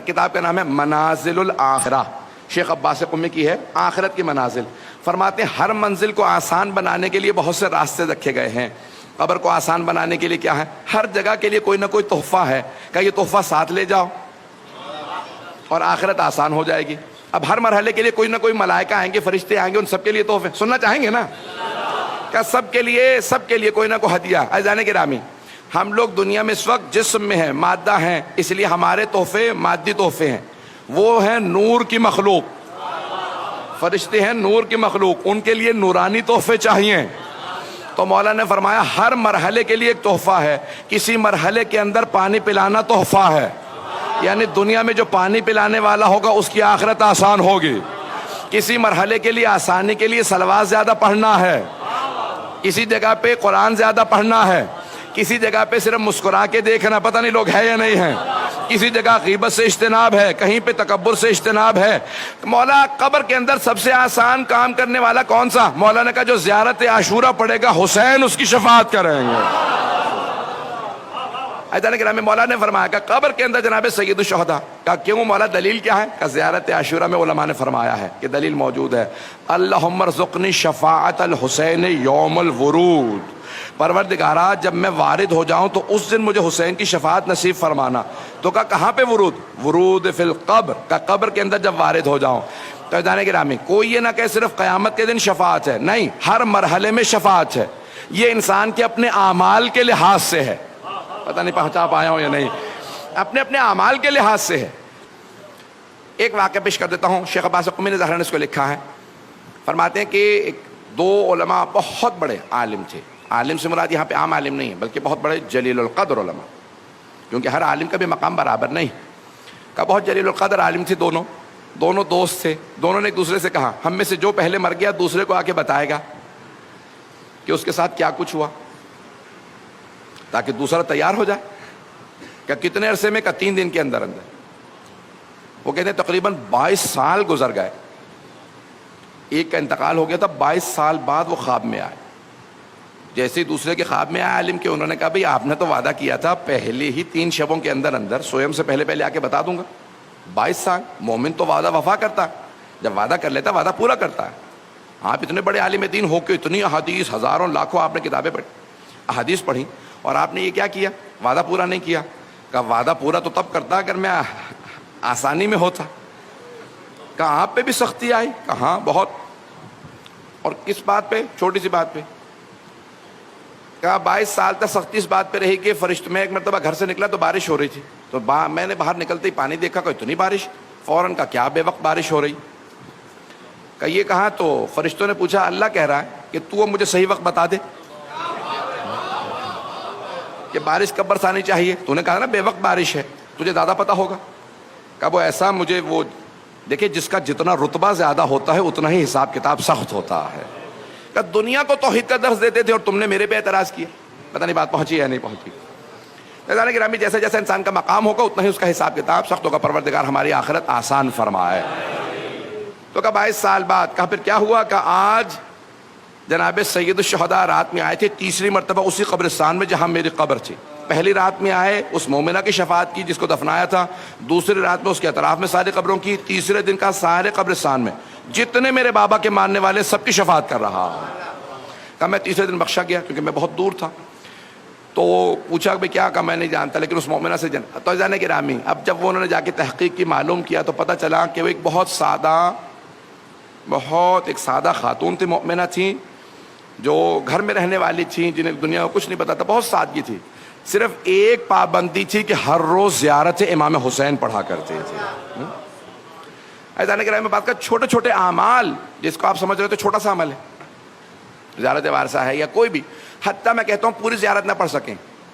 کتاب کا نام ہے منازل الآخرہ، شیخ عباس قمی کی ہے، آخرت کی منازل۔ فرماتے ہیں ہر منزل کو آسان بنانے کے لیے بہت سے راستے رکھے گئے ہیں۔ قبر کو آسان بنانے کے لیے کیا ہے؟ ہر جگہ کے لیے کوئی نہ کوئی تحفہ ہے، کہ یہ تحفہ ساتھ لے جاؤ اور آخرت آسان ہو جائے گی۔ اب ہر مرحلے کے لیے کوئی نہ کوئی ملائکہ آئیں گے، فرشتے آئیں گے، ان سب کے لیے تحفے سننا چاہیں گے نا؟ کیا سب کے لیے کوئی نہ کوئی ہدیہ؟ عزیزان گرامی، ہم لوگ دنیا میں اس وقت جسم میں ہیں، مادہ ہیں، اس لیے ہمارے تحفے مادی تحفے ہیں۔ وہ ہیں نور کی مخلوق، فرشتے ہیں نور کی مخلوق، ان کے لیے نورانی تحفے چاہیے۔ تو مولا نے فرمایا ہر مرحلے کے لیے ایک تحفہ ہے۔ کسی مرحلے کے اندر پانی پلانا تحفہ ہے، یعنی دنیا میں جو پانی پلانے والا ہوگا اس کی آخرت آسان ہوگی۔ کسی مرحلے کے لیے آسانی کے لیے صلوات زیادہ پڑھنا ہے، کسی جگہ پہ قرآن زیادہ پڑھنا ہے، کسی جگہ پہ صرف مسکرا کے دیکھنا، پتہ نہیں لوگ ہے یا نہیں ہیں، کسی جگہ غیبت سے اجتناب ہے، کہیں پہ تکبر سے اجتناب ہے۔ مولا قبر کے اندر سب سے آسان کام کرنے والا کون سا؟ مولا نے کہا جو زیارت عاشورہ پڑھے گا حسین اس کی شفاعت کریں گے۔ ایدان کرام میں مولا نے فرمایا کہ قبر کے اندر جناب سید الشہداء کا کیوں مولا دلیل کیا ہے؟ کہ زیارت عاشورہ میں علماء نے فرمایا ہے کہ دلیل موجود ہے، اللہم ارزقنی شفاعت الحسین یوم الورود، پروردگارا جب میں وارد ہو جاؤں تو اس دن مجھے حسین کی شفاعت نصیب فرمانا۔ تو کہا کہاں پہ ورود؟ ورود فی القبر، کا قبر کے اندر جب وارد ہو جاؤں۔ تو ایدان گرامی کوئی یہ نہ کہ صرف قیامت کے دن شفاعت ہے، نہیں، ہر مرحلے میں شفاعت ہے۔ یہ انسان کے اپنے اعمال کے لحاظ سے ہے، پتہ نہیں پہنچا پایا ہوں یا نہیں، اپنے اعمال کے لحاظ سے ہے۔ ایک واقعہ پیش کر دیتا ہوں، شیخ عباس قمی نے ظاہراً اس کو لکھا ہے۔ فرماتے ہیں کہ دو علماء بہت بڑے عالم تھے، عالم سے مراد یہاں پہ عام عالم نہیں ہے بلکہ بہت بڑے جلیل القدر علماء، کیونکہ ہر عالم کا بھی مقام برابر نہیں، کہ بہت جلیل القدر عالم تھے، دونوں دوست تھے۔ دونوں نے ایک دوسرے سے کہا ہم میں سے جو پہلے مر گیا دوسرے کو آ کے بتائے گا کہ اس کے ساتھ کیا کچھ ہوا، تاکہ دوسرا تیار ہو جائے۔ کہ کتنے عرصے میں؟ کہ 3 دن کے اندر اندر۔ وہ کہتے ہیں تقریباً 22 سال گزر گئے، ایک کا انتقال ہو گیا تھا، 22 سال بعد وہ خواب میں آئے۔ جیسے ہی دوسرے کے خواب میں آئے عالم کے، انہوں نے کہا بھئی آپ نے تو وعدہ کیا تھا پہلے ہی 3 شبوں کے اندر اندر، سوئم سے پہلے آ کے بتا دوں گا۔ 22 سال، مومن تو وعدہ وفا کرتا ہے، جب وعدہ کر لیتا وعدہ پورا کرتا ہے۔ آپ اتنے بڑے عالم دین ہو کے اتنی احادیث، ہزاروں لاکھوں آپ نے کتابیں پڑھی، احادیث پڑھی، اور آپ نے یہ کیا کیا؟ وعدہ پورا نہیں کیا۔ کہا وعدہ پورا تو تب کرتا اگر میں آسانی میں ہوتا۔ کہا آپ پہ بھی سختی آئی؟ کہا ہاں بہت۔ اور کس بات پہ؟ چھوٹی سی بات پہ۔ کہا 22 سال تک سختی اس بات پہ رہی کہ میں ایک مرتبہ گھر سے نکلا تو بارش ہو رہی تھی، تو میں نے باہر نکلتے ہی پانی دیکھا کہ اتنی بارش، فوراً کا کیا بے وقت بارش ہو رہی۔ کہ یہ کہا تو فرشتوں نے پوچھا اللہ کہہ رہا ہے کہ تو اب مجھے صحیح وقت بتا دے کہ بارش کب برسانی چاہیے۔ تو نے کہا نا بے وقت بارش ہے، تجھے زیادہ پتا ہوگا۔ کہا وہ ایسا، مجھے وہ دیکھیں جس کا جتنا رتبہ زیادہ ہوتا ہے اتنا ہی حساب کتاب سخت ہوتا ہے۔ کہ دنیا کو توحید کا درس دیتے تھے اور تم نے میرے پہ اعتراض کیا۔ پتہ نہیں بات پہنچی یا نہیں پہنچی۔ عزیزان گرامی جیسا جیسا انسان کا مقام ہوگا اتنا ہی اس کا حساب کتاب سخت ہوگا۔ پروردگار ہماری آخرت آسان فرمائے۔ تو کہا 22 سال بعد۔ کہا پھر کیا ہوا؟ کہ آج جناب سید الشہداء رات میں آئے تھے، تیسری مرتبہ اسی قبرستان میں جہاں میری قبر تھی۔ پہلی رات میں آئے، اس مومنہ کی شفاعت کی جس کو دفنایا تھا، دوسری رات میں اس کے اطراف میں ساری قبروں کی، تیسرے دن کا سارے قبرستان میں جتنے میرے بابا کے ماننے والے سب کی شفاعت کر رہا۔ کہا میں تیسرے دن بخشا گیا کیونکہ میں بہت دور تھا۔ تو پوچھا کہ کیا؟ کہا میں نہیں جانتا، لیکن اس مومنہ سے تو جانے کے رامی۔ اب جب وہ انہوں نے جا کے تحقیق کی، معلوم کیا، تو پتہ چلا کہ وہ ایک بہت سادہ خاتون تھی، مومنہ تھیں، جو گھر میں رہنے والی تھیں، جنہیں دنیا کو کچھ نہیں پتا تھا، بہت سادگی تھی۔ صرف ایک پابندی تھی کہ ہر روز زیارت امام حسین پڑھا کرتے تھے۔ ایسا کہ میں بات کر چھوٹے چھوٹے اعمال، جس کو آپ سمجھ رہے ہو تو چھوٹا سا عمل ہے، زیارت وارثہ ہے یا کوئی بھی، حتیٰ میں کہتا ہوں پوری زیارت نہ پڑھ سکیں۔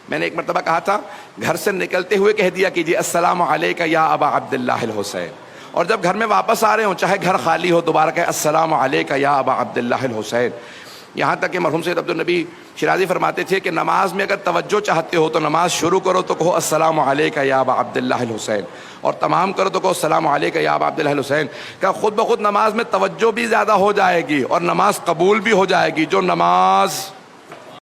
میں نے ایک مرتبہ کہا تھا گھر سے نکلتے ہوئے کہہ دیا کیجیے السلام علیکہ یا ابا عبداللہ الحسین، اور جب گھر میں واپس آ رہے ہوں چاہے گھر خالی ہو دوبارہ کہے السلام علیکہ یا ابا عبداللہ الحسین۔ یہاں تک کہ مرحوم سید عبدالنبی شیرازی فرماتے تھے کہ نماز میں اگر توجہ چاہتے ہو تو نماز شروع کرو تو کہو السلام علیکہ یا ابا عبداللہ الحسین، اور تمام کرو تو کہو السلام علیکہ یا ابا عبداللہ الحسین۔ کہ خود بخود نماز میں توجہ بھی زیادہ ہو جائے گی اور نماز قبول بھی ہو جائے گی۔ جو نماز